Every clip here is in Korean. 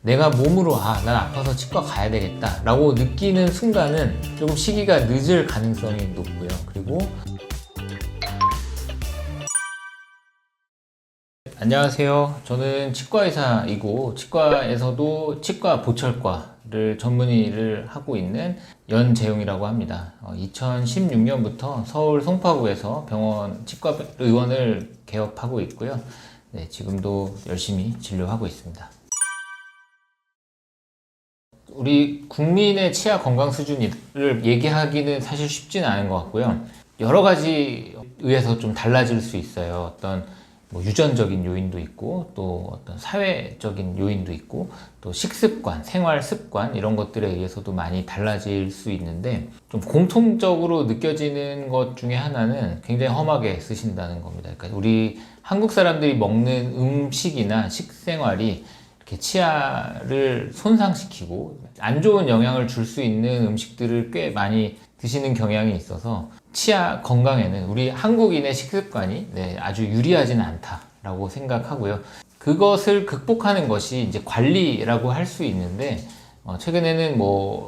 내가 몸으로 난 아파서 치과 가야 되겠다 라고 느끼는 순간은 조금 시기가 늦을 가능성이 높고요. 그리고 안녕하세요. 저는 치과의사이고 치과에서도 치과 보철과를 전문의를 하고 있는 연재용이라고 합니다. 2016년부터 서울 송파구에서 병원 치과의원을 개업하고 있고요. 네, 지금도 열심히 진료하고 있습니다. 우리 국민의 치아 건강 수준을 얘기하기는 사실 쉽지는 않은 것 같고요. 여러 가지 의해서 좀 달라질 수 있어요. 어떤 유전적인 요인도 있고, 또 어떤 사회적인 요인도 있고, 또 식습관, 생활 습관 이런 것들에 의해서도 많이 달라질 수 있는데, 좀 공통적으로 느껴지는 것 중에 하나는 굉장히 험하게 쓰신다는 겁니다. 그러니까 우리 한국 사람들이 먹는 음식이나 식생활이 이렇게 치아를 손상시키고 안 좋은 영향을 줄 수 있는 음식들을 꽤 많이 드시는 경향이 있어서 치아 건강에는 우리 한국인의 식습관이 아주 유리하지는 않다라고 생각하고요. 그것을 극복하는 것이 이제 관리라고 할 수 있는데, 최근에는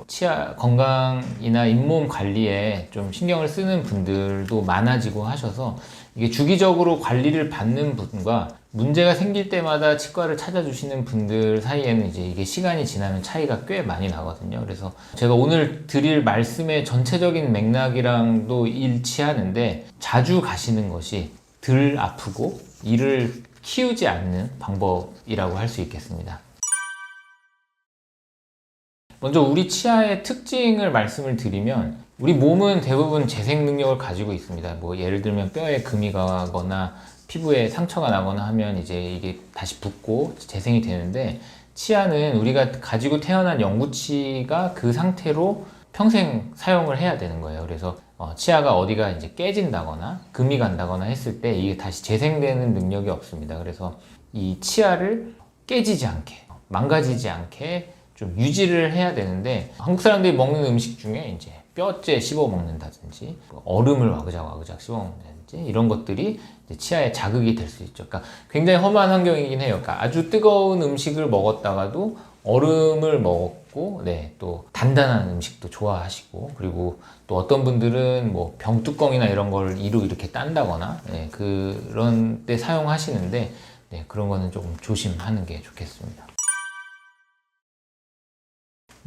치아 건강이나 잇몸 관리에 좀 신경을 쓰는 분들도 많아지고 하셔서 이게 주기적으로 관리를 받는 분과 문제가 생길 때마다 치과를 찾아주시는 분들 사이에는 이제 이게 시간이 지나면 차이가 꽤 많이 나거든요. 그래서 제가 오늘 드릴 말씀의 전체적인 맥락이랑도 일치하는데, 자주 가시는 것이 덜 아프고 이를 키우지 않는 방법이라고 할 수 있겠습니다. 먼저 우리 치아의 특징을 말씀을 드리면, 우리 몸은 대부분 재생 능력을 가지고 있습니다. 예를 들면 뼈에 금이 가거나 피부에 상처가 나거나 하면 이제 이게 다시 붓고 재생이 되는데, 치아는 우리가 가지고 태어난 영구치가 그 상태로 평생 사용을 해야 되는 거예요. 그래서 치아가 어디가 이제 깨진다거나 금이 간다거나 했을 때 이게 다시 재생되는 능력이 없습니다. 그래서 이 치아를 깨지지 않게, 망가지지 않게 좀 유지를 해야 되는데, 한국 사람들이 먹는 음식 중에 이제 뼈째 씹어 먹는다든지 얼음을 와그작 씹어 먹는다든지 이런 것들이 이제 치아에 자극이 될 수 있죠. 그러니까 굉장히 험한 환경이긴 해요. 그러니까 아주 뜨거운 음식을 먹었다가도 얼음을 먹고, 또 단단한 음식도 좋아하시고, 그리고 또 어떤 분들은 병뚜껑이나 이런 걸 이로 이렇게 딴다거나 그런 데 사용하시는데, 그런 거는 조금 조심하는 게 좋겠습니다.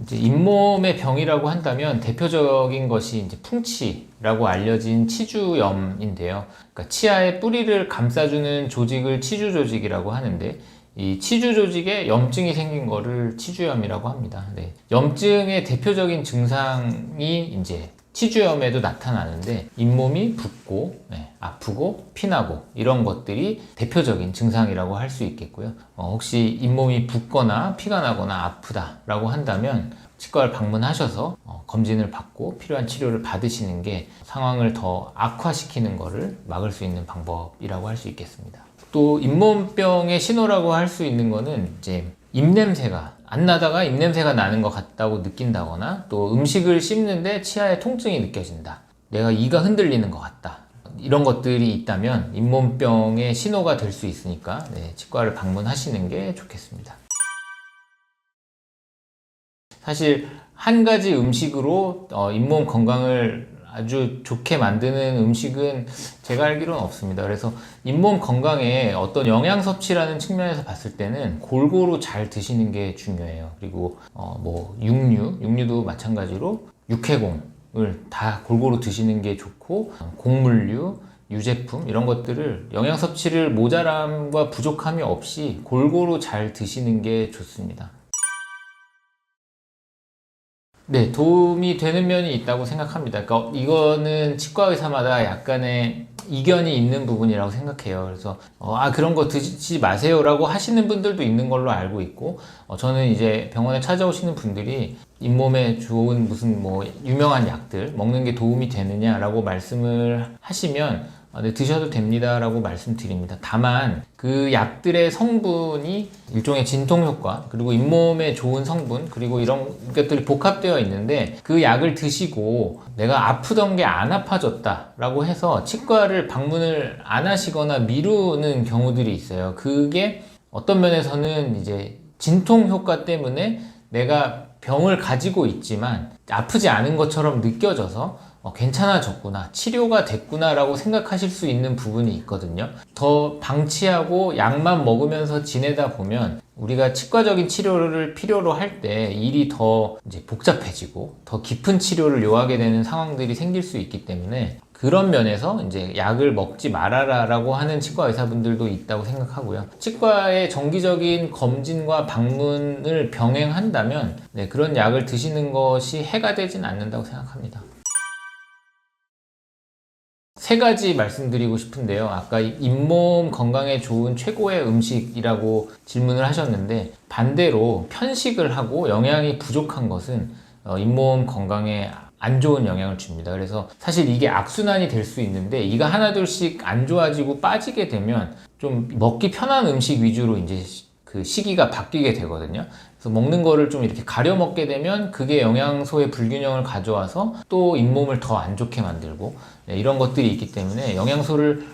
이제 잇몸의 병이라고 한다면 대표적인 것이 이제 풍치라고 알려진 치주염인데요. 그러니까 치아의 뿌리를 감싸주는 조직을 치주 조직이라고 하는데, 이 치주 조직에 염증이 생긴 거를 치주염이라고 합니다. 염증의 대표적인 증상이 이제 치주염에도 나타나는데, 잇몸이 붓고 아프고 피나고 이런 것들이 대표적인 증상이라고 할 수 있겠고요. 혹시 잇몸이 붓거나 피가 나거나 아프다라고 한다면 치과를 방문하셔서 검진을 받고 필요한 치료를 받으시는 게 상황을 더 악화시키는 것을 막을 수 있는 방법이라고 할 수 있겠습니다. 또 잇몸병의 신호라고 할 수 있는 거는 이제 입냄새가 안 나다가 입냄새가 나는 것 같다고 느낀다거나, 또 음식을 씹는데 치아에 통증이 느껴진다, 내가 이가 흔들리는 것 같다, 이런 것들이 있다면 잇몸병의 신호가 될 수 있으니까 치과를 방문하시는 게 좋겠습니다. 사실 한 가지 음식으로 잇몸 건강을 아주 좋게 만드는 음식은 제가 알기로는 없습니다. 그래서 잇몸 건강에 어떤 영양 섭취라는 측면에서 봤을 때는 골고루 잘 드시는 게 중요해요. 그리고 육류도 마찬가지로 육해공을 다 골고루 드시는 게 좋고, 곡물류, 유제품 이런 것들을 영양 섭취를 모자람과 부족함이 없이 골고루 잘 드시는 게 좋습니다. 도움이 되는 면이 있다고 생각합니다. 그러니까 이거는 치과 의사마다 약간의 이견이 있는 부분이라고 생각해요. 그래서 그런 거 드시지 마세요 라고 하시는 분들도 있는 걸로 알고 있고, 저는 이제 병원에 찾아오시는 분들이 잇몸에 좋은 무슨 유명한 약들 먹는 게 도움이 되느냐라고 말씀을 하시면 드셔도 됩니다 라고 말씀드립니다. 다만 그 약들의 성분이 일종의 진통 효과, 그리고 잇몸에 좋은 성분, 그리고 이런 것들이 복합되어 있는데, 그 약을 드시고 내가 아프던 게 안 아파졌다 라고 해서 치과를 방문을 안 하시거나 미루는 경우들이 있어요. 그게 어떤 면에서는 이제 진통 효과 때문에 내가 병을 가지고 있지만 아프지 않은 것처럼 느껴져서 괜찮아졌구나, 치료가 됐구나 라고 생각하실 수 있는 부분이 있거든요. 더 방치하고 약만 먹으면서 지내다 보면 우리가 치과적인 치료를 필요로 할 때 일이 더 이제 복잡해지고 더 깊은 치료를 요하게 되는 상황들이 생길 수 있기 때문에, 그런 면에서 이제 약을 먹지 말아라 라고 하는 치과 의사분들도 있다고 생각하고요. 치과의 정기적인 검진과 방문을 병행한다면 그런 약을 드시는 것이 해가 되진 않는다고 생각합니다. 세 가지 말씀드리고 싶은데요. 아까 잇몸 건강에 좋은 최고의 음식이라고 질문을 하셨는데, 반대로 편식을 하고 영양이 부족한 것은 잇몸 건강에 안 좋은 영향을 줍니다. 그래서 사실 이게 악순환이 될 수 있는데, 이가 하나둘씩 안 좋아지고 빠지게 되면 좀 먹기 편한 음식 위주로 이제 그 시기가 바뀌게 되거든요. 그래서 먹는 거를 좀 이렇게 가려 먹게 되면 그게 영양소의 불균형을 가져와서 또 잇몸을 더 안 좋게 만들고, 이런 것들이 있기 때문에 영양소를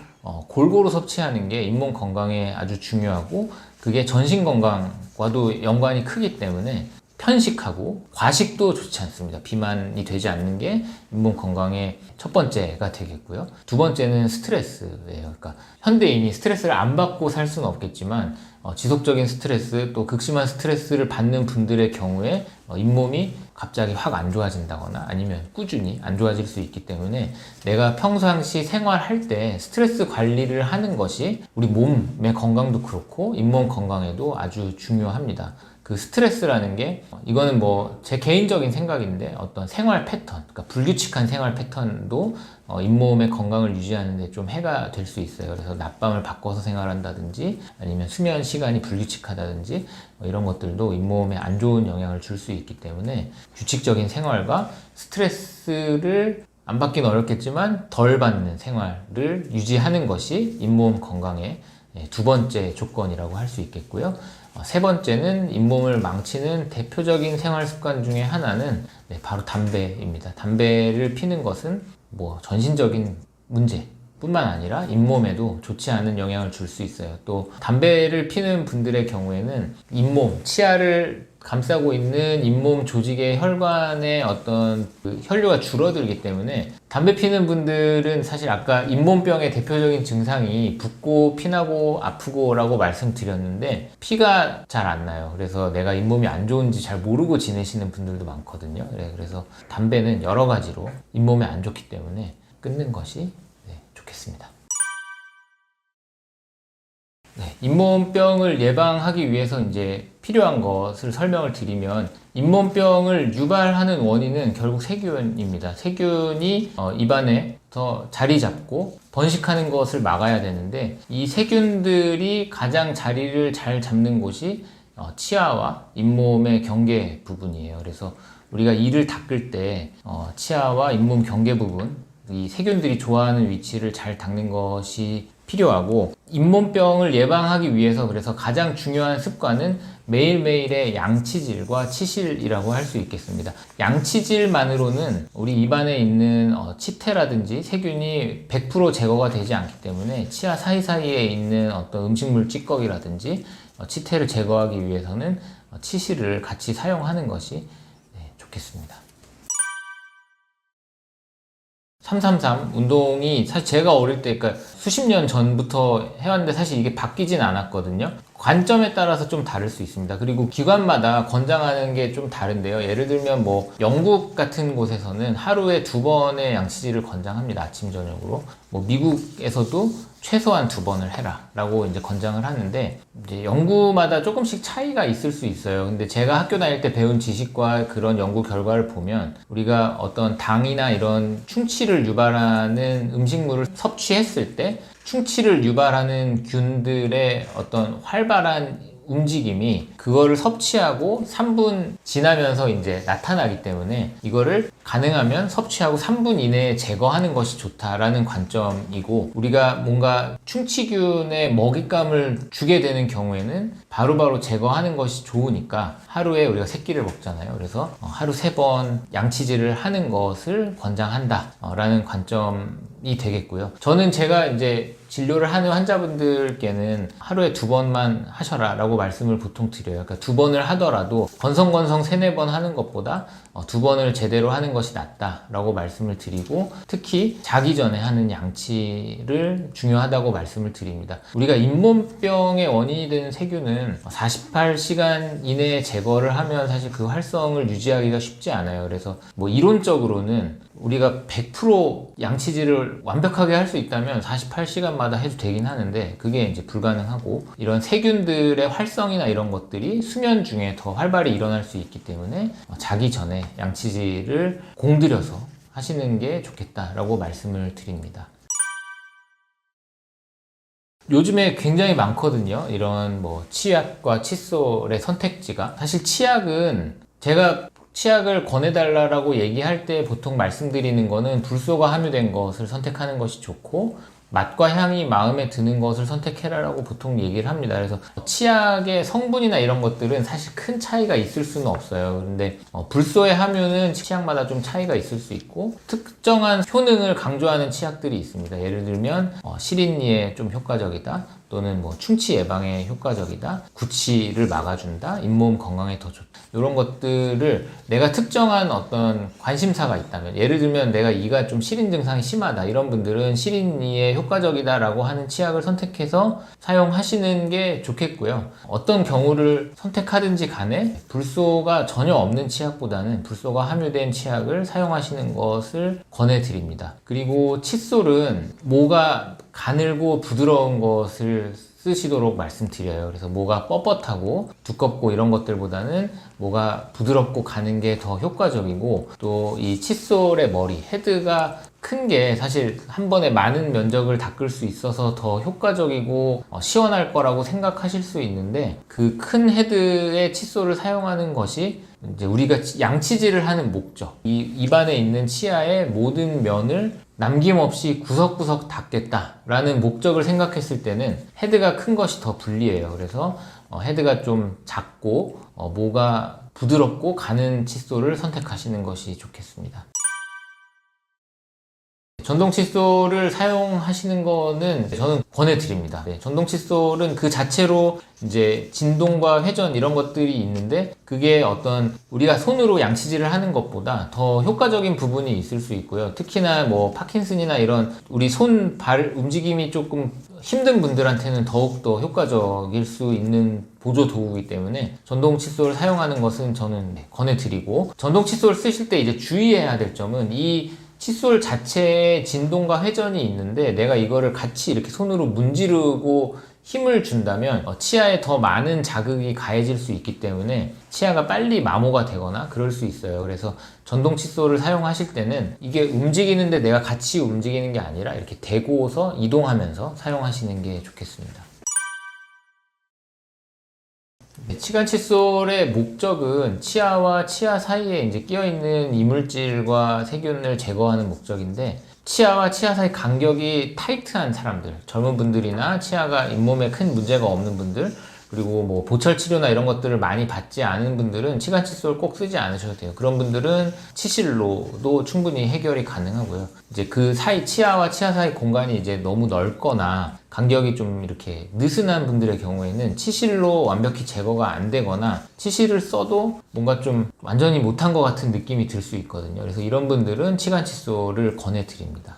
골고루 섭취하는 게 잇몸 건강에 아주 중요하고, 그게 전신 건강과도 연관이 크기 때문에 편식하고 과식도 좋지 않습니다. 비만이 되지 않는 게 잇몸 건강의 첫 번째가 되겠고요. 두 번째는 스트레스예요. 그러니까 현대인이 스트레스를 안 받고 살 수는 없겠지만 지속적인 스트레스, 또 극심한 스트레스를 받는 분들의 경우에 잇몸이 갑자기 확 안 좋아진다거나 아니면 꾸준히 안 좋아질 수 있기 때문에, 내가 평상시 생활할 때 스트레스 관리를 하는 것이 우리 몸의 건강도 그렇고 잇몸 건강에도 아주 중요합니다. 그 스트레스라는 게, 이거는 뭐 제 개인적인 생각인데, 어떤 생활 패턴, 그러니까 불규칙한 생활 패턴도 잇몸의 건강을 유지하는 데 좀 해가 될 수 있어요. 그래서 낮밤을 바꿔서 생활한다든지 아니면 수면 시간이 불규칙하다든지 이런 것들도 잇몸에 안 좋은 영향을 줄 수 있기 때문에, 규칙적인 생활과 스트레스를 안 받기는 어렵겠지만 덜 받는 생활을 유지하는 것이 잇몸 건강의 두 번째 조건이라고 할 수 있겠고요. 세 번째는 잇몸을 망치는 대표적인 생활 습관 중에 하나는 바로 담배입니다. 담배를 피는 것은 뭐 전신적인 문제 뿐만 아니라 잇몸에도 좋지 않은 영향을 줄 수 있어요. 또 담배를 피는 분들의 경우에는 잇몸, 치아를 감싸고 있는 잇몸 조직의 혈관의 어떤 그 혈류가 줄어들기 때문에, 담배 피는 분들은 사실 아까 잇몸병의 대표적인 증상이 붓고 피나고 아프고 라고 말씀드렸는데, 피가 잘 안 나요. 그래서 내가 잇몸이 안 좋은지 잘 모르고 지내시는 분들도 많거든요. 그래서 담배는 여러 가지로 잇몸에 안 좋기 때문에 끊는 것이 좋겠습니다. 잇몸병을 예방하기 위해서 이제 필요한 것을 설명을 드리면, 잇몸병을 유발하는 원인은 결국 세균입니다. 세균이 입안에 더 자리 잡고 번식하는 것을 막아야 되는데, 이 세균들이 가장 자리를 잘 잡는 곳이 치아와 잇몸의 경계 부분이에요. 그래서 우리가 이를 닦을 때 치아와 잇몸 경계 부분, 이 세균들이 좋아하는 위치를 잘 닦는 것이 필요하고, 잇몸병을 예방하기 위해서 그래서 가장 중요한 습관은 매일매일의 양치질과 치실이라고 할 수 있겠습니다. 양치질만으로는 우리 입안에 있는 치태라든지 세균이 100% 제거가 되지 않기 때문에, 치아 사이사이에 있는 어떤 음식물 찌꺼기라든지 치태를 제거하기 위해서는 치실을 같이 사용하는 것이 좋겠습니다. 333 운동이 사실 제가 어릴 때, 그러니까 수십 년 전부터 해왔는데 사실 이게 바뀌진 않았거든요. 관점에 따라서 좀 다를 수 있습니다. 그리고 기관마다 권장하는 게 좀 다른데요. 예를 들면 뭐 영국 같은 곳에서는 하루에 2번의 양치질을 권장합니다. 아침 저녁으로. 뭐 미국에서도 최소한 2번을 해라 라고 이제 권장을 하는데, 이제 연구마다 조금씩 차이가 있을 수 있어요. 근데 제가 학교 다닐 때 배운 지식과 그런 연구 결과를 보면, 우리가 어떤 당이나 이런 충치를 유발하는 음식물을 섭취했을 때 충치를 유발하는 균들의 어떤 활발한 움직임이 그거를 섭취하고 3분 지나면서 이제 나타나기 때문에, 이거를 가능하면 섭취하고 3분 이내에 제거하는 것이 좋다라는 관점이고, 우리가 뭔가 충치균의 먹잇감을 주게 되는 경우에는 바로바로 제거하는 것이 좋으니까, 하루에 우리가 3끼를 먹잖아요. 그래서 하루 3번 양치질을 하는 것을 권장한다 라는 관점이 되겠고요. 저는 제가 이제 진료를 하는 환자분들께는 하루에 2번만 하셔라 라고 말씀을 보통 드려요. 거예요. 그러니까 2번을 하더라도 건성건성 3-4번 하는 것보다 2번을 제대로 하는 것이 낫다라고 말씀을 드리고, 특히 자기 전에 하는 양치를 중요하다고 말씀을 드립니다. 우리가 잇몸병의 원인이 되는 세균은 48시간 이내에 제거를 하면 사실 그 활성을 유지하기가 쉽지 않아요. 그래서 뭐 이론적으로는 우리가 100% 양치질을 완벽하게 할 수 있다면 48시간마다 해도 되긴 하는데, 그게 이제 불가능하고, 이런 세균들의 활성이나 이런 것들이 수면 중에 더 활발히 일어날 수 있기 때문에 자기 전에 양치질을 공들여서 하시는 게 좋겠다라고 말씀을 드립니다. 요즘에 굉장히 많거든요. 이런 뭐 치약과 칫솔의 선택지가. 사실 치약은 제가 치약을 권해달라고 얘기할 때 보통 말씀드리는 거는 불소가 함유된 것을 선택하는 것이 좋고, 맛과 향이 마음에 드는 것을 선택해라라고 보통 얘기를 합니다. 그래서 치약의 성분이나 이런 것들은 사실 큰 차이가 있을 수는 없어요. 근데 불소의 함유는 치약마다 좀 차이가 있을 수 있고, 특정한 효능을 강조하는 치약들이 있습니다. 예를 들면 시린니에 좀 효과적이다, 또는 뭐 충치 예방에 효과적이다, 구취를 막아준다, 잇몸 건강에 더 좋다, 이런 것들을 내가 특정한 어떤 관심사가 있다면, 예를 들면 내가 이가 좀 시린 증상이 심하다, 이런 분들은 시린니에 효과적이다 라고 하는 치약을 선택해서 사용하시는 게 좋겠고요. 어떤 경우를 선택하든지 간에 불소가 전혀 없는 치약보다는 불소가 함유된 치약을 사용하시는 것을 권해드립니다. 그리고 칫솔은 모가 가늘고 부드러운 것을 쓰시도록 말씀드려요. 그래서 모가 뻣뻣하고 두껍고 이런 것들보다는 모가 부드럽고 가는 게 더 효과적이고, 또 이 칫솔의 머리, 헤드가 큰 게 사실 한 번에 많은 면적을 닦을 수 있어서 더 효과적이고 시원할 거라고 생각하실 수 있는데, 그 큰 헤드의 칫솔을 사용하는 것이 이제 우리가 양치질을 하는 목적, 이 입안에 있는 치아의 모든 면을 남김없이 구석구석 닦겠다라는 목적을 생각했을 때는 헤드가 큰 것이 더 불리해요. 그래서 헤드가 좀 작고 모가 부드럽고 가는 칫솔을 선택하시는 것이 좋겠습니다. 전동 칫솔을 사용하시는 거는 저는 권해드립니다. 전동 칫솔은 그 자체로 이제 진동과 회전 이런 것들이 있는데, 그게 어떤 우리가 손으로 양치질을 하는 것보다 더 효과적인 부분이 있을 수 있고요. 특히나 뭐 파킨슨이나 이런 우리 손, 발 움직임이 조금 힘든 분들한테는 더욱더 효과적일 수 있는 보조 도구이기 때문에 전동 칫솔을 사용하는 것은 저는 권해드리고, 전동 칫솔 쓰실 때 이제 주의해야 될 점은, 이 칫솔 자체에 진동과 회전이 있는데 내가 이거를 같이 이렇게 손으로 문지르고 힘을 준다면 치아에 더 많은 자극이 가해질 수 있기 때문에 치아가 빨리 마모가 되거나 그럴 수 있어요. 그래서 전동 칫솔을 사용하실 때는 이게 움직이는데 내가 같이 움직이는 게 아니라 이렇게 대고서 이동하면서 사용하시는 게 좋겠습니다. 치간 칫솔의 목적은 치아와 치아 사이에 이제 끼어있는 이물질과 세균을 제거하는 목적인데, 치아와 치아 사이 간격이 타이트한 사람들, 젊은 분들이나 치아가 잇몸에 큰 문제가 없는 분들, 그리고 뭐 보철 치료나 이런 것들을 많이 받지 않은 분들은 치간 칫솔 꼭 쓰지 않으셔도 돼요. 그런 분들은 치실로도 충분히 해결이 가능하고요. 이제 그 사이, 치아와 치아 사이 공간이 이제 너무 넓거나 간격이 좀 이렇게 느슨한 분들의 경우에는 치실로 완벽히 제거가 안 되거나 치실을 써도 뭔가 좀 완전히 못한 것 같은 느낌이 들 수 있거든요. 그래서 이런 분들은 치간 칫솔을 권해드립니다.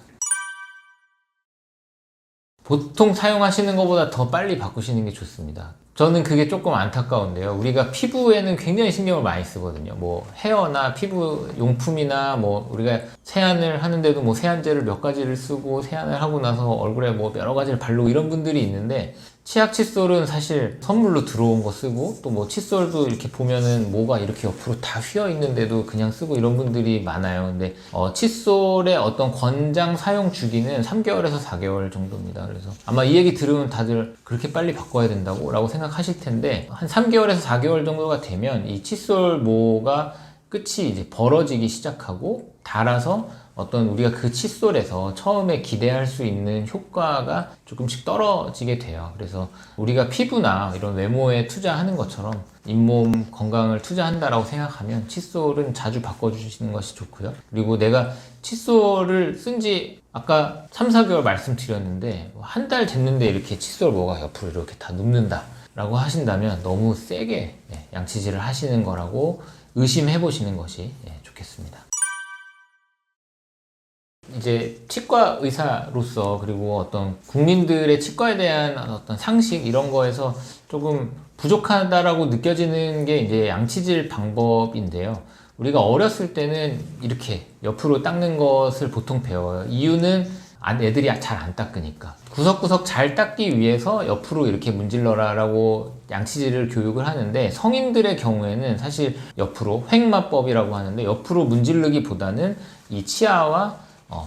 보통 사용하시는 것보다 더 빨리 바꾸시는 게 좋습니다. 저는 그게 조금 안타까운데요. 우리가 피부에는 굉장히 신경을 많이 쓰거든요. 뭐 헤어나 피부 용품이나 뭐 우리가 세안을 하는데도 뭐 세안제를 몇 가지를 쓰고 세안을 하고 나서 얼굴에 뭐 여러 가지를 바르고 이런 분들이 있는데, 치약 칫솔은 사실 선물로 들어온 거 쓰고, 또 뭐 칫솔도 이렇게 보면은 뭐가 이렇게 옆으로 다 휘어 있는데도 그냥 쓰고 이런 분들이 많아요. 근데 칫솔의 어떤 권장 사용 주기는 3개월에서 4개월 정도입니다. 그래서 아마 이 얘기 들으면 다들 그렇게 빨리 바꿔야 된다고 라고 생각하실 텐데, 한 3개월에서 4개월 정도가 되면 이 칫솔 모가 끝이 이제 벌어지기 시작하고 닳아서 어떤 우리가 그 칫솔에서 처음에 기대할 수 있는 효과가 조금씩 떨어지게 돼요. 그래서 우리가 피부나 이런 외모에 투자하는 것처럼 잇몸 건강을 투자한다라고 생각하면 칫솔은 자주 바꿔주시는 것이 좋고요. 그리고 내가 칫솔을 쓴 지 아까 3, 4개월 말씀드렸는데 한 달 됐는데 이렇게 칫솔 뭐가 옆으로 이렇게 다 눕는다, 라고 하신다면 너무 세게 양치질을 하시는 거라고 의심해 보시는 것이 좋겠습니다. 이제 치과 의사로서 그리고 어떤 국민들의 치과에 대한 어떤 상식 이런 거에서 조금 부족하다라고 느껴지는 게 이제 양치질 방법인데요. 우리가 어렸을 때는 이렇게 옆으로 닦는 것을 보통 배워요. 이유는 애들이 잘 안 닦으니까. 구석구석 잘 닦기 위해서 옆으로 이렇게 문질러라 라고 양치질을 교육을 하는데, 성인들의 경우에는 사실 옆으로 횡마법이라고 하는데 옆으로 문지르기보다는 이 치아와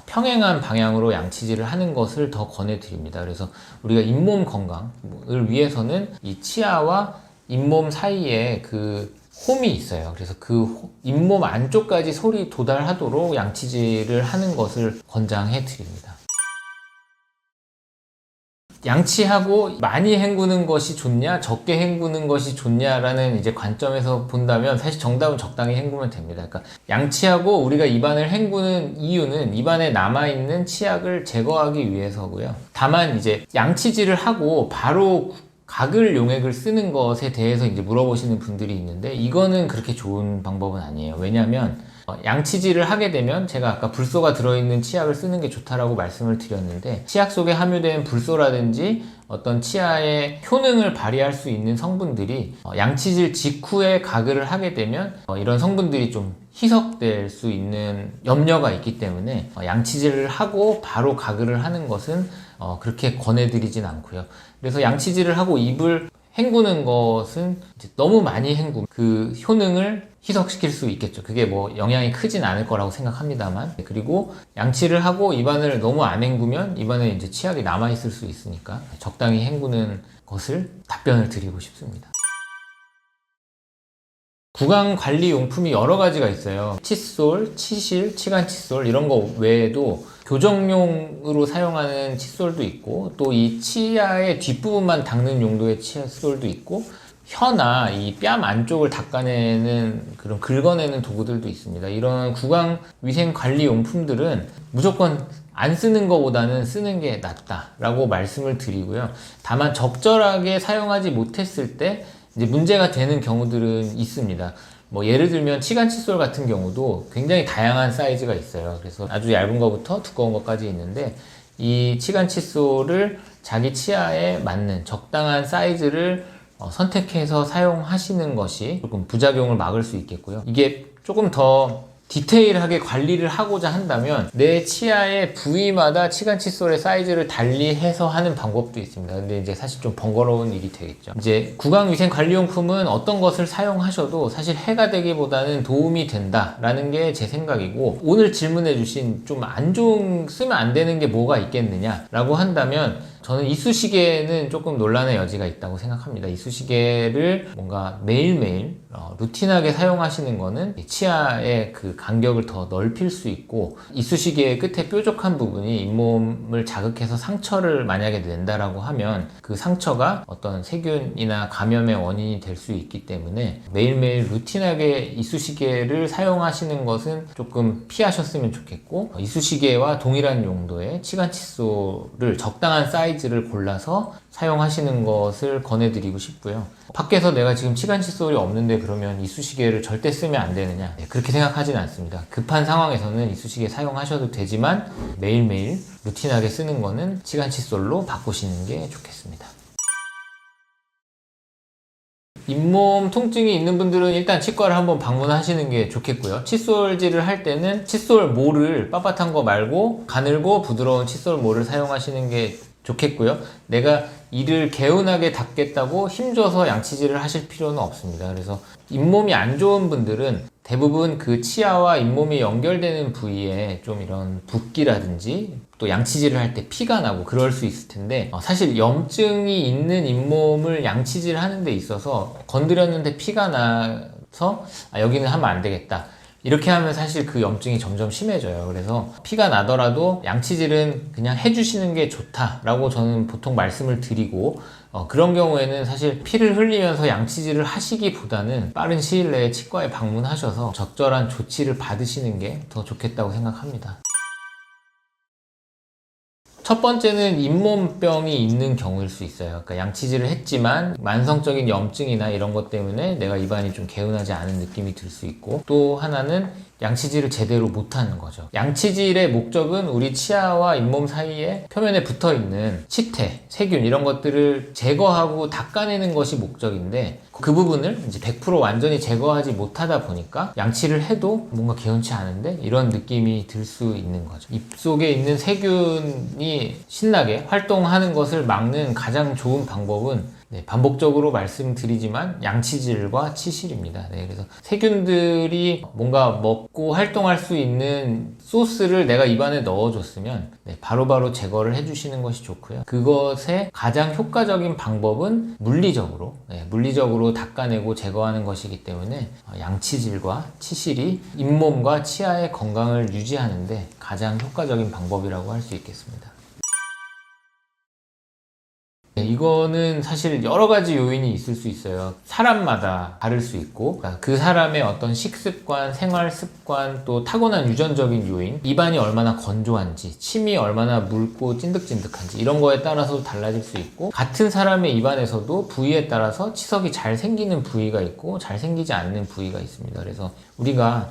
평행한 방향으로 양치질을 하는 것을 더 권해드립니다. 그래서 우리가 잇몸 건강을 위해서는 이 치아와 잇몸 사이에 그 홈이 있어요. 그래서 그 잇몸 안쪽까지 솔이 도달하도록 양치질을 하는 것을 권장해 드립니다. 양치하고 많이 헹구는 것이 좋냐, 적게 헹구는 것이 좋냐라는 이제 관점에서 본다면 사실 정답은 적당히 헹구면 됩니다. 그러니까 양치하고 우리가 입안을 헹구는 이유는 입안에 남아있는 치약을 제거하기 위해서고요. 다만 이제 양치질을 하고 바로 가글 용액을 쓰는 것에 대해서 이제 물어보시는 분들이 있는데, 이거는 그렇게 좋은 방법은 아니에요. 왜냐하면 양치질을 하게 되면 제가 아까 불소가 들어있는 치약을 쓰는 게 좋다라고 말씀을 드렸는데, 치약 속에 함유된 불소라든지 어떤 치아의 효능을 발휘할 수 있는 성분들이 양치질 직후에 가글을 하게 되면 이런 성분들이 좀 희석될 수 있는 염려가 있기 때문에 양치질을 하고 바로 가글을 하는 것은 그렇게 권해드리진 않고요. 그래서 양치질을 하고 입을 헹구는 것은 이제 너무 많이 헹구면 그 효능을 희석시킬 수 있겠죠. 그게 뭐 영향이 크진 않을 거라고 생각합니다만. 그리고 양치를 하고 입안을 너무 안 헹구면 입안에 이제 치약이 남아있을 수 있으니까 적당히 hen구는 것을 답변을 드리고 싶습니다. 구강 관리 용품이 여러 가지가 있어요. 칫솔, 치실, 치간 칫솔 이런 거 외에도 교정용으로 사용하는 칫솔도 있고, 또 이 치아의 뒷부분만 닦는 용도의 칫솔도 있고, 혀나 이 뺨 안쪽을 닦아내는 그런 긁어내는 도구들도 있습니다. 이런 구강 위생 관리 용품들은 무조건 안 쓰는 것보다는 쓰는 게 낫다라고 말씀을 드리고요. 다만 적절하게 사용하지 못했을 때 이제 문제가 되는 경우들은 있습니다. 뭐 예를 들면 치간 칫솔 같은 경우도 굉장히 다양한 사이즈가 있어요. 그래서 아주 얇은 것부터 두꺼운 것까지 있는데, 이 치간 칫솔을 자기 치아에 맞는 적당한 사이즈를 선택해서 사용하시는 것이 조금 부작용을 막을 수 있겠고요. 이게 조금 더 디테일하게 관리를 하고자 한다면 내 치아의 부위마다 치간 칫솔의 사이즈를 달리해서 하는 방법도 있습니다. 근데 이제 사실 좀 번거로운 일이 되겠죠. 이제 구강위생 관리용품은 어떤 것을 사용하셔도 사실 해가 되기보다는 도움이 된다라는 게 제 생각이고, 오늘 질문해 주신 좀 안 좋은, 쓰면 안 되는 게 뭐가 있겠느냐라고 한다면 저는 이쑤시개는 조금 논란의 여지가 있다고 생각합니다. 이쑤시개를 뭔가 매일매일 루틴하게 사용하시는 거는 치아의 그 간격을 더 넓힐 수 있고, 이쑤시개의 끝에 뾰족한 부분이 잇몸을 자극해서 상처를 만약에 낸다라고 하면 그 상처가 어떤 세균이나 감염의 원인이 될 수 있기 때문에 매일매일 루틴하게 이쑤시개를 사용하시는 것은 조금 피하셨으면 좋겠고, 이쑤시개와 동일한 용도의 치간 칫솔을 적당한 사이즈를 골라서 사용하시는 것을 권해드리고 싶고요. 밖에서 내가 지금 치간 칫솔이 없는데 그러면 이쑤시개를 절대 쓰면 안 되느냐, 그렇게 생각하지는 않습니다. 급한 상황에서는 이쑤시개 사용하셔도 되지만 매일매일 루틴하게 쓰는 거는 치간 칫솔로 바꾸시는 게 좋겠습니다. 잇몸 통증이 있는 분들은 일단 치과를 한번 방문하시는 게 좋겠고요. 칫솔질을 할 때는 칫솔모를 빳빳한 거 말고 가늘고 부드러운 칫솔모를 사용하시는 게 좋겠고요. 내가 이를 개운하게 닦겠다고 힘줘서 양치질을 하실 필요는 없습니다. 그래서 잇몸이 안 좋은 분들은 대부분 그 치아와 잇몸이 연결되는 부위에 좀 이런 붓기라든지 또 양치질을 할 때 피가 나고 그럴 수 있을 텐데, 사실 염증이 있는 잇몸을 양치질을 하는 데 있어서 건드렸는데 피가 나서 여기는 하면 안 되겠다, 이렇게 하면 사실 그 염증이 점점 심해져요. 그래서 피가 나더라도 양치질은 그냥 해주시는 게 좋다라고 저는 보통 말씀을 드리고, 그런 경우에는 사실 피를 흘리면서 양치질을 하시기보다는 빠른 시일 내에 치과에 방문하셔서 적절한 조치를 받으시는 게 더 좋겠다고 생각합니다. 첫 번째는 잇몸병이 있는 경우일 수 있어요. 그러니까 양치질을 했지만 만성적인 염증이나 이런 것 때문에 내가 입안이 좀 개운하지 않은 느낌이 들 수 있고, 또 하나는 양치질을 제대로 못하는 거죠. 양치질의 목적은 우리 치아와 잇몸 사이에 표면에 붙어있는 치태, 세균 이런 것들을 제거하고 닦아내는 것이 목적인데, 그 부분을 이제 100% 완전히 제거하지 못하다 보니까 양치를 해도 뭔가 개운치 않은데 이런 느낌이 들 수 있는 거죠. 입속에 있는 세균이 신나게 활동하는 것을 막는 가장 좋은 방법은 반복적으로 말씀드리지만 양치질과 치실입니다. 그래서 세균들이 뭔가 먹고 활동할 수 있는 소스를 내가 입안에 넣어줬으면 바로바로 제거를 해주시는 것이 좋고요. 그것의 가장 효과적인 방법은 물리적으로 닦아내고 제거하는 것이기 때문에 양치질과 치실이 잇몸과 치아의 건강을 유지하는데 가장 효과적인 방법이라고 할 수 있겠습니다. 이거는 사실 여러 가지 요인이 있을 수 있어요. 사람마다 다를 수 있고, 그 사람의 어떤 식습관, 생활 습관, 또 타고난 유전적인 요인, 입안이 얼마나 건조한지, 침이 얼마나 묽고 찐득찐득한지 이런 거에 따라서 달라질 수 있고, 같은 사람의 입안에서도 부위에 따라서 치석이 잘 생기는 부위가 있고 잘 생기지 않는 부위가 있습니다. 그래서 우리가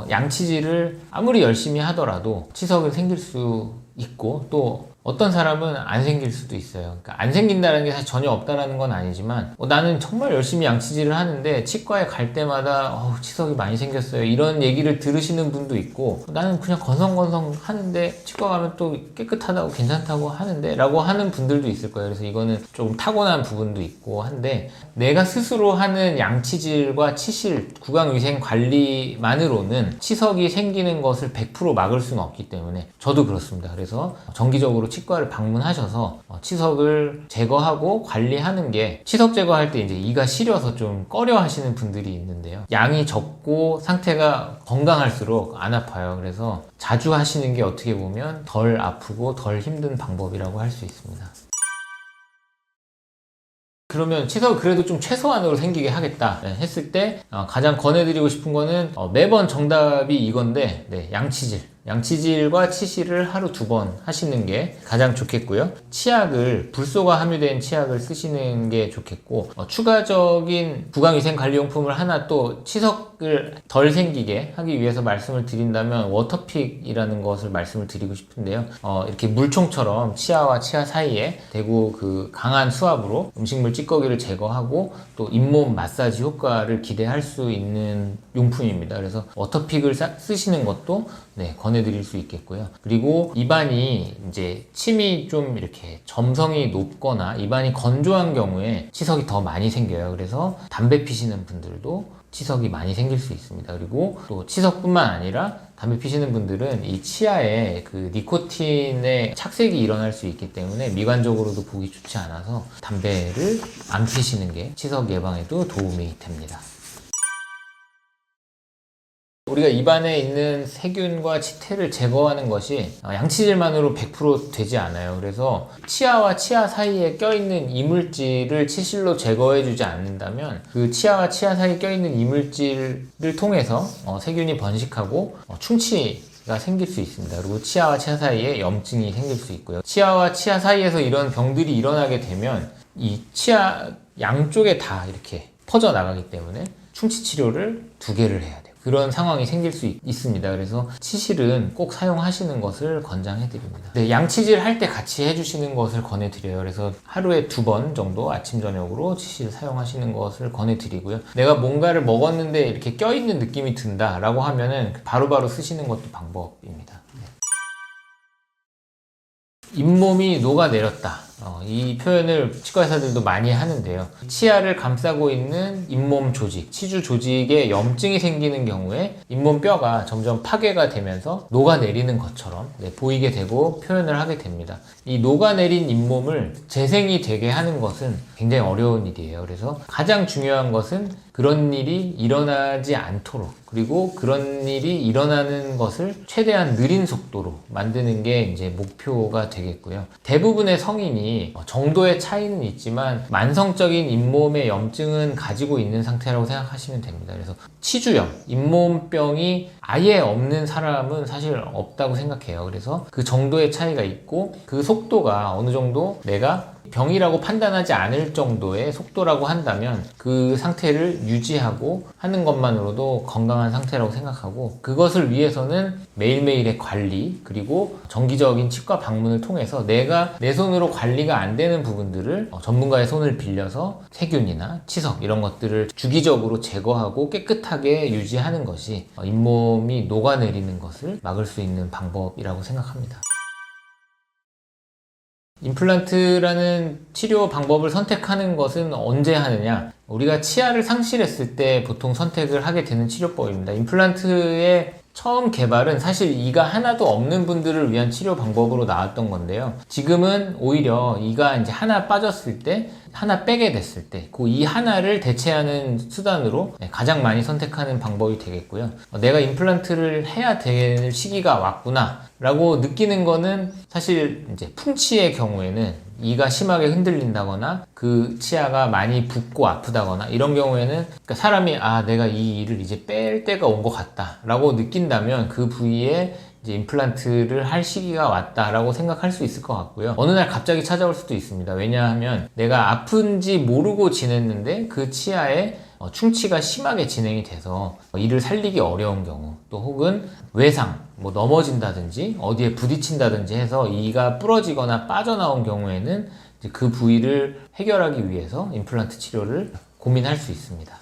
양치질을 아무리 열심히 하더라도 치석은 생길 수 있고, 또 어떤 사람은 안 생길 수도 있어요. 그러니까 안 생긴다는 게 사실 전혀 없다라는 건 아니지만, 나는 정말 열심히 양치질을 하는데 치과에 갈 때마다 치석이 많이 생겼어요, 이런 얘기를 들으시는 분도 있고, 나는 그냥 건성건성 하는데 치과 가면 또 깨끗하다고 괜찮다고 하는데 라고 하는 분들도 있을 거예요. 그래서 이거는 조금 타고난 부분도 있고 한데, 내가 스스로 하는 양치질과 치실, 구강위생 관리만으로는 치석이 생기는 것을 100% 막을 수는 없기 때문에, 저도 그렇습니다. 그래서 정기적으로 치과를 방문하셔서 치석을 제거하고 관리하는 게, 치석 제거할 때 이제 이가 시려서 좀 꺼려 하시는 분들이 있는데요. 양이 적고 상태가 건강할수록 안 아파요. 그래서 자주 하시는 게 어떻게 보면 덜 아프고 덜 힘든 방법이라고 할 수 있습니다. 그러면 치석을 그래도 좀 최소한으로 생기게 하겠다 했을 때 가장 권해드리고 싶은 거는, 매번 정답이 이건데, 양치질과 치실을 하루 2번 하시는 게 가장 좋겠고요. 치약을, 불소가 함유된 치약을 쓰시는 게 좋겠고, 추가적인 구강위생관리용품을 하나 또 치석을 덜 생기게 하기 위해서 말씀을 드린다면 워터픽이라는 것을 말씀을 드리고 싶은데요. 이렇게 물총처럼 치아와 치아 사이에 대고 그 강한 수압으로 음식물 찌꺼기를 제거하고 또 잇몸 마사지 효과를 기대할 수 있는 용품입니다. 그래서 워터픽을 쓰시는 것도 권해드릴 수 있겠고요. 그리고 입안이 이제 침이 좀 이렇게 점성이 높거나 입안이 건조한 경우에 치석이 더 많이 생겨요. 그래서 담배 피시는 분들도 치석이 많이 생길 수 있습니다. 그리고 또 치석뿐만 아니라 담배 피시는 분들은 이 치아에 그 니코틴의 착색이 일어날 수 있기 때문에 미관적으로도 보기 좋지 않아서 담배를 안 피시는 게 치석 예방에도 도움이 됩니다. 우리가 입안에 있는 세균과 치태를 제거하는 것이 양치질만으로 100% 되지 않아요. 그래서 치아와 치아 사이에 껴있는 이물질을 치실로 제거해주지 않는다면 그 치아와 치아 사이에 껴있는 이물질을 통해서 세균이 번식하고 충치가 생길 수 있습니다. 그리고 치아와 치아 사이에 염증이 생길 수 있고요. 치아와 치아 사이에서 이런 병들이 일어나게 되면 이 치아 양쪽에 다 이렇게 퍼져나가기 때문에 충치 치료를 2개를 해야 돼요. 그런 상황이 생길 수 있습니다. 그래서 치실은 꼭 사용하시는 것을 권장해드립니다. 양치질 할 때 같이 해주시는 것을 권해드려요. 그래서 하루에 2번 정도 아침 저녁으로 치실 사용하시는 것을 권해드리고요. 내가 뭔가를 먹었는데 이렇게 껴있는 느낌이 든다 라고 하면은 바로바로 쓰시는 것도 방법입니다. 잇몸이 녹아내렸다. 이 표현을 치과 의사들도 많이 하는데요. 치아를 감싸고 있는 잇몸 조직, 치주 조직에 염증이 생기는 경우에 잇몸뼈가 점점 파괴가 되면서 녹아내리는 것처럼 보이게 되고 표현을 하게 됩니다. 이 녹아내린 잇몸을 재생이 되게 하는 것은 굉장히 어려운 일이에요. 그래서 가장 중요한 것은 그런 일이 일어나지 않도록, 그리고 그런 일이 일어나는 것을 최대한 느린 속도로 만드는 게 이제 목표가 되겠고요. 대부분의 성인이 잇몸병이 정도의 차이는 있지만 만성적인 잇몸의 염증은 가지고 있는 상태라고 생각하시면 됩니다. 그래서 치주염, 잇몸병이 아예 없는 사람은 사실 없다고 생각해요. 그래서 그 정도의 차이가 있고 그 속도가 어느 정도 내가 병이라고 판단하지 않을 정도의 속도라고 한다면 그 상태를 유지하고 하는 것만으로도 건강한 상태라고 생각하고, 그것을 위해서는 매일매일의 관리 그리고 정기적인 치과 방문을 통해서 내가 내 손으로 관리가 안 되는 부분들을 전문가의 손을 빌려서 세균이나 치석 이런 것들을 주기적으로 제거하고 깨끗하게 유지하는 것이 잇몸이 녹아내리는 것을 막을 수 있는 방법이라고 생각합니다. 임플란트라는 치료 방법을 선택하는 것은 언제 하느냐? 우리가 치아를 상실했을 때 보통 선택을 하게 되는 치료법입니다. 임플란트의 처음 개발은 사실 이가 하나도 없는 분들을 위한 치료 방법으로 나왔던 건데요. 지금은 오히려 이가 이제 하나 빠졌을 때, 하나 빼게 됐을 때, 그 이 하나를 대체하는 수단으로 가장 많이 선택하는 방법이 되겠고요. 내가 임플란트를 해야 될 시기가 왔구나 라고 느끼는 거는 사실 이제 풍치의 경우에는 이가 심하게 흔들린다거나 그 치아가 많이 붓고 아프다거나 이런 경우에는, 그러니까 사람이 내가 이 이를 이제 뺄 때가 온 것 같다 라고 느낀다면 그 부위에 이제 임플란트를 할 시기가 왔다라고 생각할 수 있을 것 같고요. 어느 날 갑자기 찾아올 수도 있습니다. 왜냐하면 내가 아픈지 모르고 지냈는데 그 치아에 충치가 심하게 진행이 돼서 이를 살리기 어려운 경우, 또 혹은 외상, 넘어진다든지 어디에 부딪힌다든지 해서 이가 부러지거나 빠져나온 경우에는 이제 그 부위를 해결하기 위해서 임플란트 치료를 고민할 수 있습니다.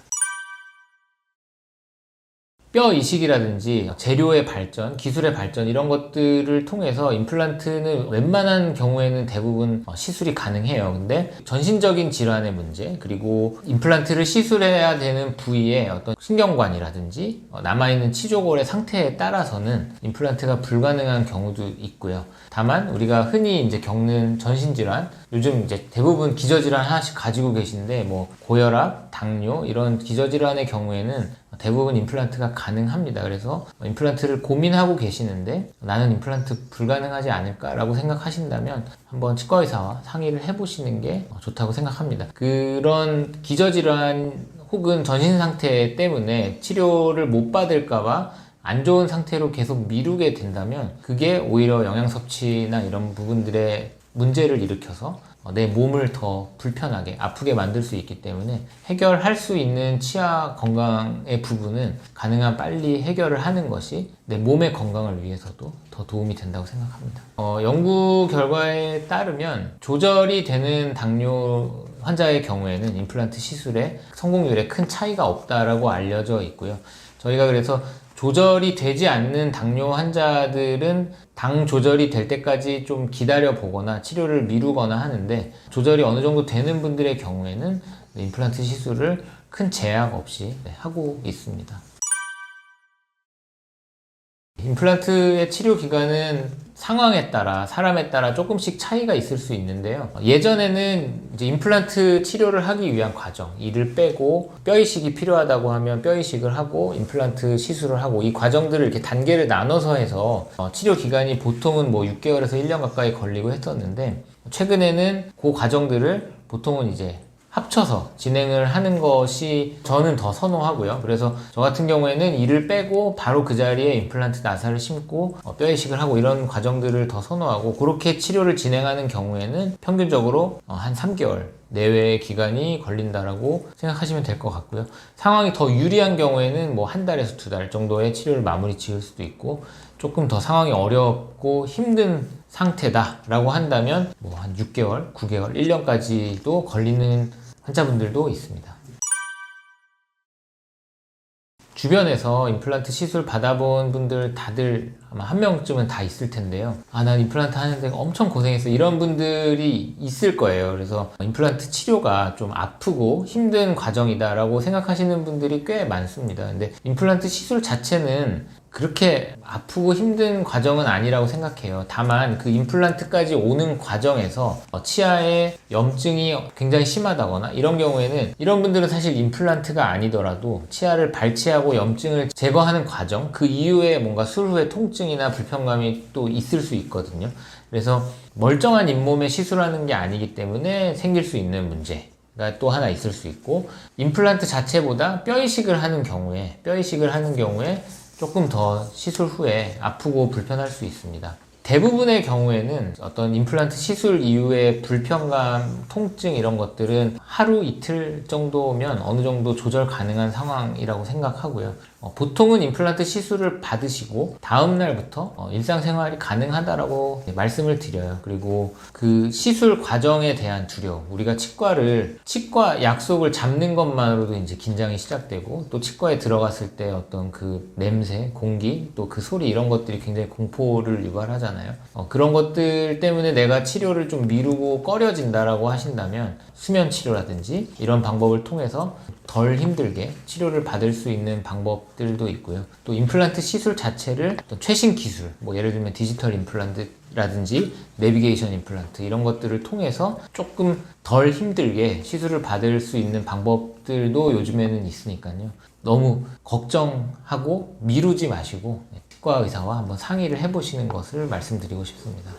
뼈 이식이라든지 재료의 발전, 기술의 발전 이런 것들을 통해서 임플란트는 웬만한 경우에는 대부분 시술이 가능해요. 근데 전신적인 질환의 문제, 그리고 임플란트를 시술해야 되는 부위의 어떤 신경관이라든지 남아있는 치조골의 상태에 따라서는 임플란트가 불가능한 경우도 있고요. 다만 우리가 흔히 이제 겪는 전신질환, 요즘 이제 대부분 기저질환 하나씩 가지고 계신데 고혈압, 당뇨 이런 기저질환의 경우에는 대부분 임플란트가 가능합니다. 그래서 임플란트를 고민하고 계시는데 나는 임플란트 불가능하지 않을까라고 생각하신다면 한번 치과의사와 상의를 해보시는 게 좋다고 생각합니다. 그런 기저질환 혹은 전신상태 때문에 치료를 못 받을까봐 안 좋은 상태로 계속 미루게 된다면 그게 오히려 영양섭취나 이런 부분들의 문제를 일으켜서 내 몸을 더 불편하게 아프게 만들 수 있기 때문에 해결할 수 있는 치아 건강의 부분은 가능한 빨리 해결을 하는 것이 내 몸의 건강을 위해서도 더 도움이 된다고 생각합니다. 연구 결과에 따르면 조절이 되는 당뇨 환자의 경우에는 임플란트 시술에 성공률에 큰 차이가 없다라고 알려져 있고요. 저희가 그래서 조절이 되지 않는 당뇨 환자들은 당 조절이 될 때까지 좀 기다려 보거나 치료를 미루거나 하는데, 조절이 어느 정도 되는 분들의 경우에는 임플란트 시술을 큰 제약 없이 하고 있습니다. 임플란트의 치료 기간은 상황에 따라, 사람에 따라 조금씩 차이가 있을 수 있는데요. 예전에는 이제 임플란트 치료를 하기 위한 과정, 이를 빼고 뼈 이식이 필요하다고 하면 뼈 이식을 하고 임플란트 시술을 하고, 이 과정들을 이렇게 단계를 나눠서 해서 치료 기간이 보통은 6개월에서 1년 가까이 걸리고 했었는데, 최근에는 그 과정들을 보통은 이제 합쳐서 진행을 하는 것이 저는 더 선호하고요. 그래서 저 같은 경우에는 이를 빼고 바로 그 자리에 임플란트 나사를 심고 뼈 이식을 하고 이런 과정들을 더 선호하고, 그렇게 치료를 진행하는 경우에는 평균적으로 한 3개월 내외의 기간이 걸린다라고 생각하시면 될 것 같고요. 상황이 더 유리한 경우에는 한 달에서 2달 정도의 치료를 마무리 지을 수도 있고, 조금 더 상황이 어렵고 힘든 상태다라고 한다면 한 6개월, 9개월, 1년까지도 걸리는 환자분들도 있습니다. 주변에서 임플란트 시술 받아본 분들 다들 아마 한 명쯤은 다 있을 텐데요. 난 임플란트 하는데 엄청 고생했어, 이런 분들이 있을 거예요. 그래서 임플란트 치료가 좀 아프고 힘든 과정이다 라고 생각하시는 분들이 꽤 많습니다. 근데 임플란트 시술 자체는 그렇게 아프고 힘든 과정은 아니라고 생각해요. 다만 그 임플란트까지 오는 과정에서 치아에 염증이 굉장히 심하다거나 이런 경우에는, 이런 분들은 사실 임플란트가 아니더라도 치아를 발치하고 염증을 제거하는 과정, 그 이후에 뭔가 술 후에 통증이나 불편감이 또 있을 수 있거든요. 그래서 멀쩡한 잇몸에 시술하는 게 아니기 때문에 생길 수 있는 문제가 또 하나 있을 수 있고, 임플란트 자체보다 뼈 이식을 하는 경우에 조금 더 시술 후에 아프고 불편할 수 있습니다. 대부분의 경우에는 어떤 임플란트 시술 이후에 불편감, 통증 이런 것들은 하루 이틀 정도면 어느 정도 조절 가능한 상황이라고 생각하고요. 보통은 임플란트 시술을 받으시고 다음 날부터 일상생활이 가능하다라고 말씀을 드려요. 그리고 그 시술 과정에 대한 두려움, 우리가 치과 약속을 잡는 것만으로도 이제 긴장이 시작되고, 또 치과에 들어갔을 때 어떤 그 냄새, 공기, 또 그 소리 이런 것들이 굉장히 공포를 유발하잖아요. 그런 것들 때문에 내가 치료를 좀 미루고 꺼려진다라고 하신다면 수면 치료라든지 이런 방법을 통해서 덜 힘들게 치료를 받을 수 있는 방법들도 있고요. 또 임플란트 시술 자체를 또 최신 기술, 뭐 예를 들면 디지털 임플란트라든지 내비게이션 임플란트 이런 것들을 통해서 조금 덜 힘들게 시술을 받을 수 있는 방법들도 요즘에는 있으니까요. 너무 걱정하고 미루지 마시고 치과 의사와 한번 상의를 해보시는 것을 말씀드리고 싶습니다.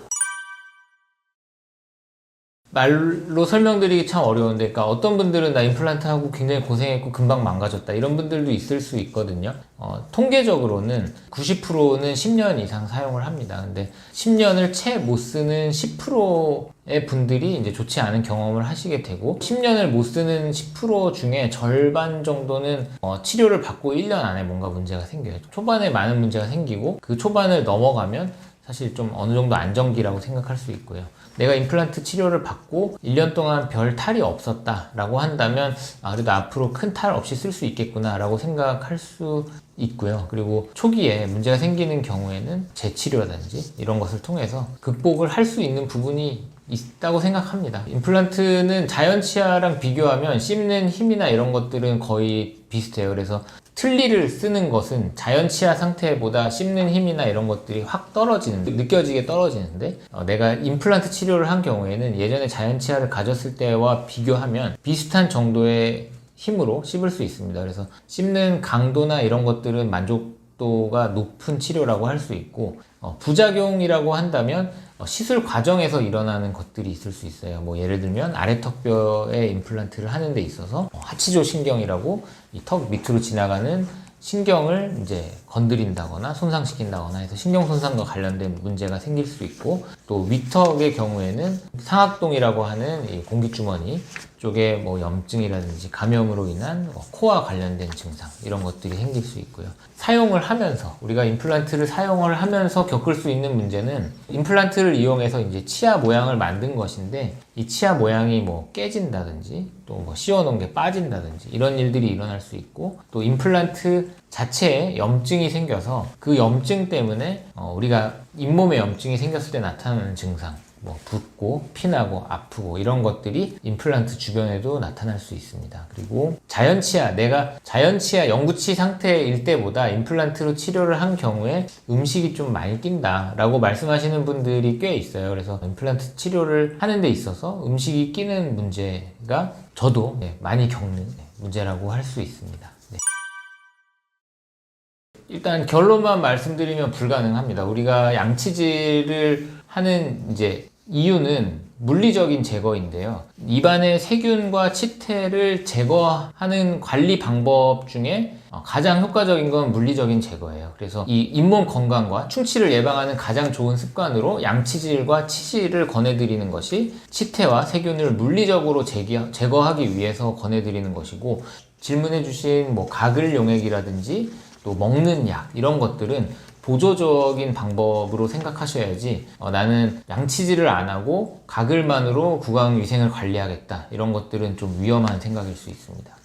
말로 설명드리기 참 어려운데, 그러니까 어떤 분들은 나 임플란트 하고 굉장히 고생했고 금방 망가졌다 이런 분들도 있을 수 있거든요. 통계적으로는 90%는 10년 이상 사용을 합니다. 근데 10년을 채 못 쓰는 10%의 분들이 이제 좋지 않은 경험을 하시게 되고, 10년을 못 쓰는 10% 중에 절반 정도는 치료를 받고 1년 안에 뭔가 문제가 생겨요. 초반에 많은 문제가 생기고 그 초반을 넘어가면 사실 좀 어느 정도 안정기라고 생각할 수 있고요. 내가 임플란트 치료를 받고 1년 동안 별 탈이 없었다라고 한다면 그래도 앞으로 큰 탈 없이 쓸 수 있겠구나 라고 생각할 수 있고요. 그리고 초기에 문제가 생기는 경우에는 재치료라든지 이런 것을 통해서 극복을 할 수 있는 부분이 있다고 생각합니다. 임플란트는 자연 치아랑 비교하면 씹는 힘이나 이런 것들은 거의 비슷해요. 그래서 틀니를 쓰는 것은 자연 치아 상태보다 씹는 힘이나 이런 것들이 확 느껴지게 떨어지는데, 내가 임플란트 치료를 한 경우에는 예전에 자연 치아를 가졌을 때와 비교하면 비슷한 정도의 힘으로 씹을 수 있습니다. 그래서 씹는 강도나 이런 것들은 만족도가 높은 치료라고 할 수 있고, 부작용이라고 한다면 시술 과정에서 일어나는 것들이 있을 수 있어요. 뭐 예를 들면 아래턱뼈에 임플란트를 하는 데 있어서 하치조 신경이라고 이 턱 밑으로 지나가는 신경을 이제 건드린다거나 손상시킨다거나 해서 신경 손상과 관련된 문제가 생길 수 있고, 또 위턱의 경우에는 상악동이라고 하는 이 공기주머니 쪽에 뭐 염증이라든지 감염으로 인한 코와 관련된 증상 이런 것들이 생길 수 있고요. 사용을 하면서, 우리가 임플란트를 사용을 하면서 겪을 수 있는 문제는, 임플란트를 이용해서 이제 치아 모양을 만든 것인데 이 치아 모양이 뭐 깨진다든지 또 뭐 씌워놓은 게 빠진다든지 이런 일들이 일어날 수 있고, 또 임플란트 자체에 염증이 생겨서 그 염증 때문에 우리가 잇몸에 염증이 생겼을 때 나타나는 증상, 뭐 붓고 피나고 아프고 이런 것들이 임플란트 주변에도 나타날 수 있습니다. 그리고 내가 자연치아 영구치 상태일 때보다 임플란트로 치료를 한 경우에 음식이 좀 많이 낀다 라고 말씀하시는 분들이 꽤 있어요. 그래서 임플란트 치료를 하는 데 있어서 음식이 끼는 문제가 저도 많이 겪는 문제라고 할 수 있습니다. 일단 결론만 말씀드리면 불가능합니다. 우리가 양치질을 하는 이제 이유는 물리적인 제거인데요. 입안의 세균과 치태를 제거하는 관리 방법 중에 가장 효과적인 건 물리적인 제거예요. 그래서 이 잇몸 건강과 충치를 예방하는 가장 좋은 습관으로 양치질과 치실을 권해드리는 것이 치태와 세균을 물리적으로 제거하기 위해서 권해드리는 것이고, 질문해주신 뭐 가글 용액이라든지 또 먹는 약 이런 것들은 보조적인 방법으로 생각하셔야지, 나는 양치질을 안 하고 가글만으로 구강 위생을 관리하겠다 이런 것들은 좀 위험한 생각일 수 있습니다.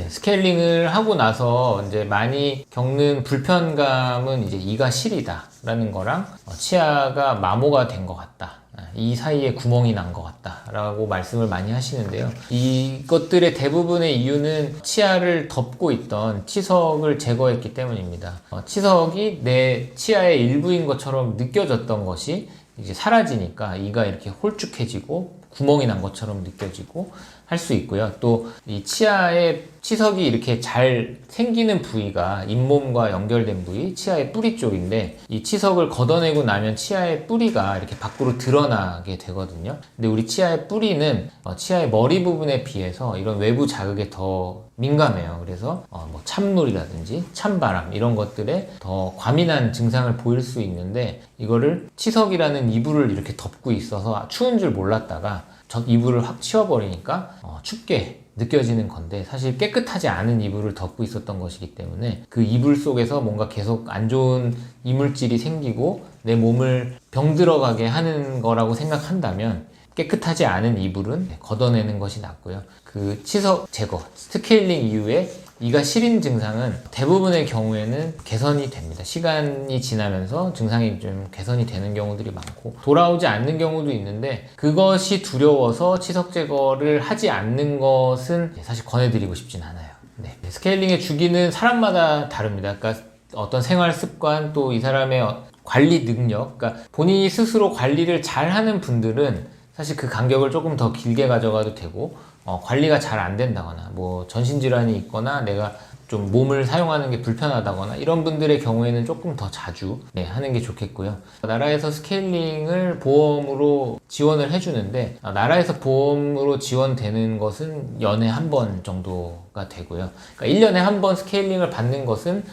스케일링을 하고 나서 이제 많이 겪는 불편감은 이제 이가 시리다 라는 거랑 치아가 마모가 된 것 같다, 이 사이에 구멍이 난 것 같다 라고 말씀을 많이 하시는데요. 이것들의 대부분의 이유는 치아를 덮고 있던 치석을 제거했기 때문입니다. 치석이 내 치아의 일부인 것처럼 느껴졌던 것이 이제 사라지니까 이가 이렇게 홀쭉해지고 구멍이 난 것처럼 느껴지고, 할 수 있고요. 또 이 치아에 치석이 이렇게 잘 생기는 부위가 잇몸과 연결된 부위, 치아의 뿌리 쪽인데 이 치석을 걷어내고 나면 치아의 뿌리가 이렇게 밖으로 드러나게 되거든요. 근데 우리 치아의 뿌리는 치아의 머리 부분에 비해서 이런 외부 자극에 더 민감해요. 그래서 뭐 찬물이라든지 찬바람 이런 것들에 더 과민한 증상을 보일 수 있는데 이거를 치석이라는 이불을 이렇게 덮고 있어서 추운 줄 몰랐다가 저 이불을 확 치워버리니까 춥게 느껴지는 건데 사실 깨끗하지 않은 이불을 덮고 있었던 것이기 때문에 그 이불 속에서 뭔가 계속 안 좋은 이물질이 생기고 내 몸을 병들어가게 하는 거라고 생각한다면 깨끗하지 않은 이불은 걷어내는 것이 낫고요. 그 치석 제거, 스케일링 이후에 이가 시린 증상은 대부분의 경우에는 개선이 됩니다. 시간이 지나면서 증상이 좀 개선이 되는 경우들이 많고 돌아오지 않는 경우도 있는데 그것이 두려워서 치석 제거를 하지 않는 것은 사실 권해드리고 싶진 않아요. 네. 스케일링의 주기는 사람마다 다릅니다. 그러니까 어떤 생활 습관 또 이 사람의 관리 능력, 그러니까 본인이 스스로 관리를 잘 하는 분들은 사실 그 간격을 조금 더 길게 가져가도 되고 관리가 잘 안 된다거나 뭐 전신질환이 있거나 내가 좀 몸을 사용하는 게 불편하다거나 이런 분들의 경우에는 조금 더 자주 하는 게 좋겠고요. 나라에서 스케일링을 보험으로 지원을 해주는데 나라에서 보험으로 지원되는 것은 연에 한 번 정도가 되고요. 그러니까 1년에 한 번 스케일링을 받는 것은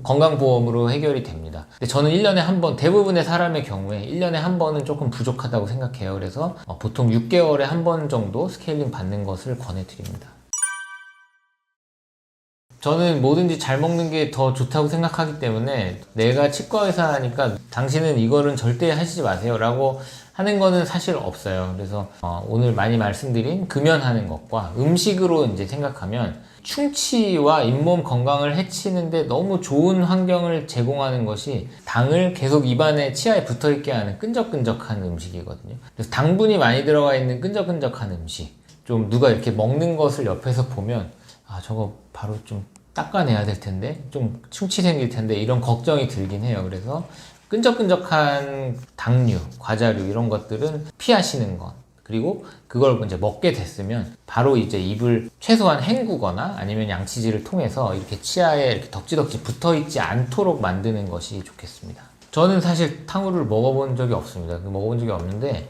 건강보험으로 해결이 됩니다. 근데 저는 1년에 한 번, 대부분의 사람의 경우에 1년에 한 번은 조금 부족하다고 생각해요. 그래서 보통 6개월에 한 번 정도 스케일링 받는 것을 권해드립니다. 저는 뭐든지 잘 먹는 게 더 좋다고 생각하기 때문에 내가 치과 의사니까 당신은 이거는 절대 하시지 마세요 라고 하는 거는 사실 없어요. 그래서 오늘 많이 말씀드린 금연하는 것과 음식으로 이제 생각하면 충치와 잇몸 건강을 해치는데 너무 좋은 환경을 제공하는 것이 당을 계속 입안에 치아에 붙어있게 하는 끈적끈적한 음식이거든요. 그래서 당분이 많이 들어가 있는 끈적끈적한 음식, 좀 누가 이렇게 먹는 것을 옆에서 보면 저거 바로 좀 닦아내야 될 텐데 좀 충치 생길 텐데 이런 걱정이 들긴 해요. 그래서 끈적끈적한 당류, 과자류 이런 것들은 피하시는 것. 그리고 그걸 이제 먹게 됐으면 바로 이제 입을 최소한 헹구거나 아니면 양치질을 통해서 이렇게 치아에 이렇게 덕지덕지 붙어 있지 않도록 만드는 것이 좋겠습니다. 저는 사실 탕후루를 먹어본 적이 없습니다. 먹어본 적이 없는데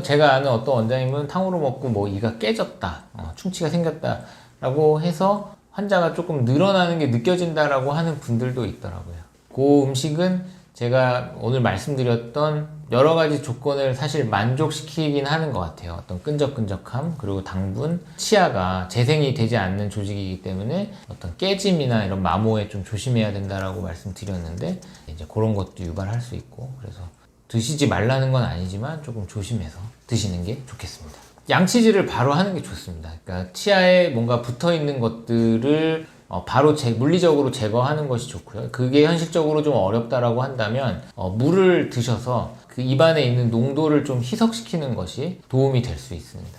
제가 아는 어떤 원장님은 탕후루 먹고 뭐 이가 깨졌다, 충치가 생겼다 라고 해서 환자가 조금 늘어나는 게 느껴진다라고 하는 분들도 있더라고요. 그 음식은 제가 오늘 말씀드렸던 여러 가지 조건을 사실 만족시키긴 하는 것 같아요. 어떤 끈적끈적함, 그리고 당분, 치아가 재생이 되지 않는 조직이기 때문에 어떤 깨짐이나 이런 마모에 좀 조심해야 된다라고 말씀드렸는데 이제 그런 것도 유발할 수 있고 그래서 드시지 말라는 건 아니지만 조금 조심해서 드시는 게 좋겠습니다. 양치질을 바로 하는 게 좋습니다. 그러니까 치아에 뭔가 붙어 있는 것들을 바로 물리적으로 제거하는 것이 좋고요. 그게 현실적으로 좀 어렵다라고 한다면 물을 드셔서 그 입안에 있는 농도를 좀 희석시키는 것이 도움이 될 수 있습니다.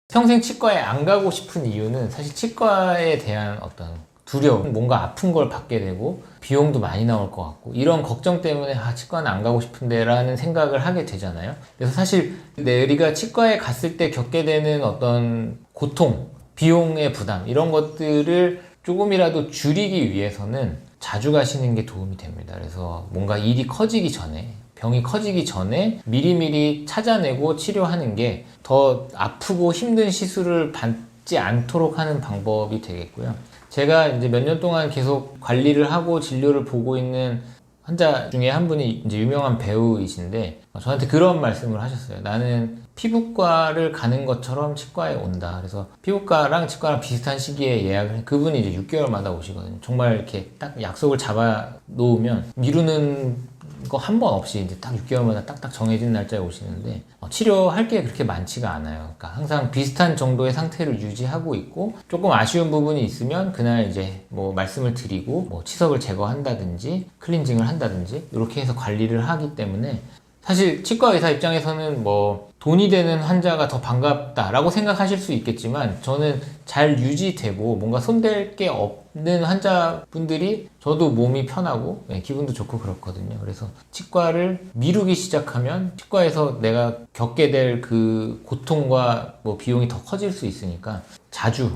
평생 치과에 안 가고 싶은 이유는 사실 치과에 대한 어떤 두려움, 뭔가 아픈 걸 받게 되고 비용도 많이 나올 것 같고 이런 걱정 때문에 치과는 안 가고 싶은데 라는 생각을 하게 되잖아요. 그래서 사실 우리가 치과에 갔을 때 겪게 되는 어떤 고통, 비용의 부담 이런 것들을 조금이라도 줄이기 위해서는 자주 가시는 게 도움이 됩니다. 그래서 뭔가 일이 커지기 전에, 병이 커지기 전에 미리미리 찾아내고 치료하는 게 더 아프고 힘든 시술을 받지 않도록 하는 방법이 되겠고요. 제가 이제 몇 년 동안 계속 관리를 하고 진료를 보고 있는 환자 중에 한 분이 이제 유명한 배우이신데 저한테 그런 말씀을 하셨어요. 나는 피부과를 가는 것처럼 치과에 온다. 그래서 피부과랑 치과랑 비슷한 시기에 예약을 그분이 이제 6개월마다 오시거든요. 정말 이렇게 딱 약속을 잡아 놓으면 미루는 거 한 번 없이 이제 딱 6개월마다 딱딱 정해진 날짜에 오시는데 치료할 게 그렇게 많지가 않아요. 그러니까 항상 비슷한 정도의 상태를 유지하고 있고 조금 아쉬운 부분이 있으면 그날 이제 뭐 말씀을 드리고 뭐 치석을 제거한다든지 클렌징을 한다든지 이렇게 해서 관리를 하기 때문에 사실 치과 의사 입장에서는 뭐 돈이 되는 환자가 더 반갑다라고 생각하실 수 있겠지만 저는 잘 유지되고 뭔가 손댈 게 없는 환자분들이 저도 몸이 편하고 기분도 좋고 그렇거든요. 그래서 치과를 미루기 시작하면 치과에서 내가 겪게 될 그 고통과 뭐 비용이 더 커질 수 있으니까 자주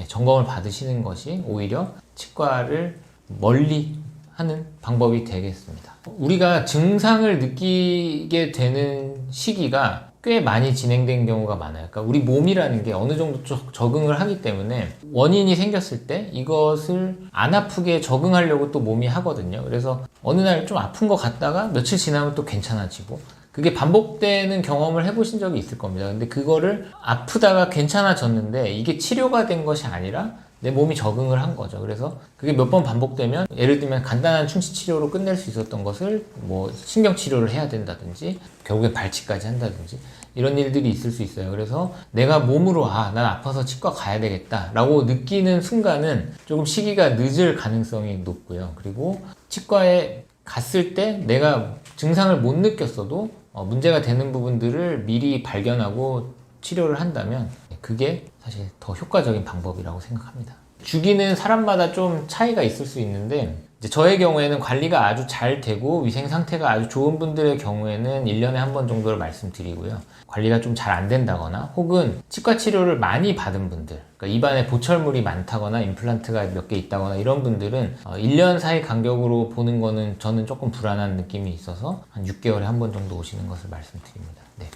점검을 받으시는 것이 오히려 치과를 멀리 하는 방법이 되겠습니다. 우리가 증상을 느끼게 되는 시기가 꽤 많이 진행된 경우가 많아요. 그러니까 우리 몸이라는 게 어느 정도 적응을 하기 때문에 원인이 생겼을 때 이것을 안 아프게 적응하려고 또 몸이 하거든요. 그래서 어느 날 좀 아픈 것 같다가 며칠 지나면 또 괜찮아지고 그게 반복되는 경험을 해보신 적이 있을 겁니다. 근데 그거를 아프다가 괜찮아졌는데 이게 치료가 된 것이 아니라 내 몸이 적응을 한 거죠. 그래서 그게 몇 번 반복되면 예를 들면 간단한 충치 치료로 끝낼 수 있었던 것을 뭐 신경 치료를 해야 된다든지 결국에 발치까지 한다든지 이런 일들이 있을 수 있어요. 그래서 내가 몸으로 난 아파서 치과 가야 되겠다 라고 느끼는 순간은 조금 시기가 늦을 가능성이 높고요. 그리고 치과에 갔을 때 내가 증상을 못 느꼈어도 문제가 되는 부분들을 미리 발견하고 치료를 한다면 그게 사실 더 효과적인 방법이라고 생각합니다. 주기는 사람마다 좀 차이가 있을 수 있는데 이제 저의 경우에는 관리가 아주 잘 되고 위생 상태가 아주 좋은 분들의 경우에는 1년에 한 번 정도를 말씀드리고요. 관리가 좀 잘 안 된다거나 혹은 치과 치료를 많이 받은 분들, 그러니까 입안에 보철물이 많다거나 임플란트가 몇 개 있다거나 이런 분들은 1년 사이 간격으로 보는 거는 저는 조금 불안한 느낌이 있어서 한 6개월에 한 번 정도 오시는 것을 말씀드립니다. 네.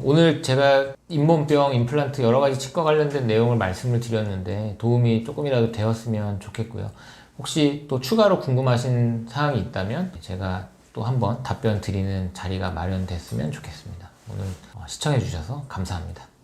오늘 제가 잇몸병, 임플란트 여러 가지 치과 관련된 내용을 말씀을 드렸는데 도움이 조금이라도 되었으면 좋겠고요. 혹시 또 추가로 궁금하신 사항이 있다면 제가 또 한번 답변 드리는 자리가 마련됐으면 좋겠습니다. 오늘 시청해 주셔서 감사합니다.